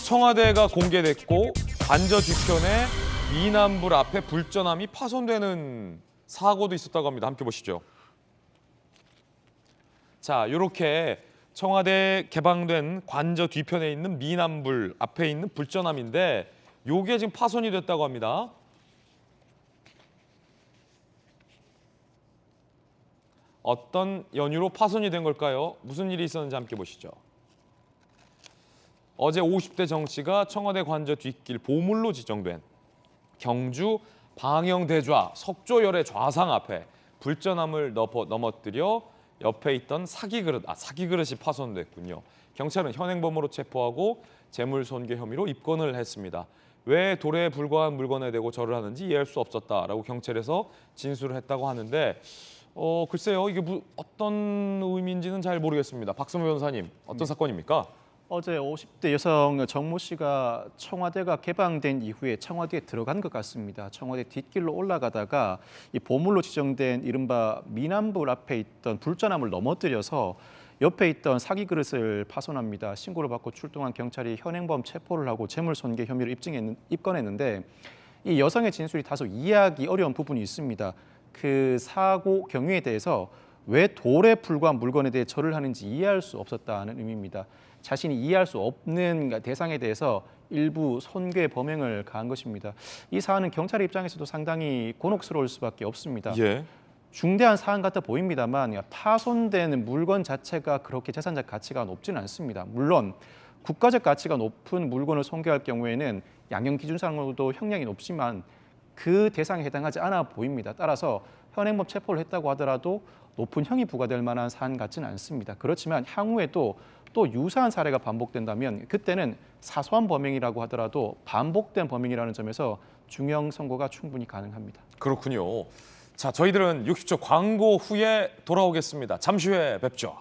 청와대가 공개됐고 관저 뒤편에 미남불 앞에 불전함이 파손되는 사고도 있었다고 합니다. 함께 보시죠. 자, 이렇게 청와대 개방된 관저 뒤편에 있는 미남불 앞에 있는 불전함인데 요게 지금 파손이 됐다고 합니다. 어떤 연유로 파손이 된 걸까요? 무슨 일이 있었는지 함께 보시죠. 어제 50대 정 씨가 청와대 관저 뒷길 보물로 지정된 경주 방영대좌 석조열의 좌상 앞에 불전함을 넘어뜨려 옆에 있던 사기 그릇이 파손됐군요. 경찰은 현행범으로 체포하고 재물손괴 혐의로 입건을 했습니다. 왜 도래에 불과한 물건에 대고 절을 하는지 이해할 수 없었다라고 경찰에서 진술을 했다고 하는데 글쎄요, 이게 어떤 의미인지는 잘 모르겠습니다. 박성호 변호사님, 어떤 사건입니까? 어제 50대 여성 정모 씨가 청와대가 개방된 이후에 청와대에 들어간 것 같습니다. 청와대 뒷길로 올라가다가 이 보물로 지정된 이른바 미남불 앞에 있던 불전함을 넘어뜨려서 옆에 있던 사기 그릇을 파손합니다. 신고를 받고 출동한 경찰이 현행범 체포를 하고 재물손괴 혐의로 입건했는데 이 여성의 진술이 다소 이해하기 어려운 부분이 있습니다. 그 사고 경위에 대해서 왜 돌에 불과한 물건에 대해 절을 하는지 이해할 수 없었다는 의미입니다. 자신이 이해할 수 없는 대상에 대해서 일부 손괴 범행을 가한 것입니다. 이 사안은 경찰의 입장에서도 상당히 곤혹스러울 수밖에 없습니다. 예. 중대한 사안 같아 보입니다만 파손된 물건 자체가 그렇게 재산적 가치가 높지는 않습니다. 물론 국가적 가치가 높은 물건을 손괴할 경우에는 양형 기준상으로도 형량이 높지만 그 대상에 해당하지 않아 보입니다. 따라서 현행범 체포를 했다고 하더라도 높은 형이 부과될 만한 사안 같지는 않습니다. 그렇지만 향후에도 또 유사한 사례가 반복된다면 그때는 사소한 범행이라고 하더라도 반복된 범행이라는 점에서 중형 선고가 충분히 가능합니다. 그렇군요. 자, 저희들은 60초 광고 후에 돌아오겠습니다. 잠시 후에 뵙죠.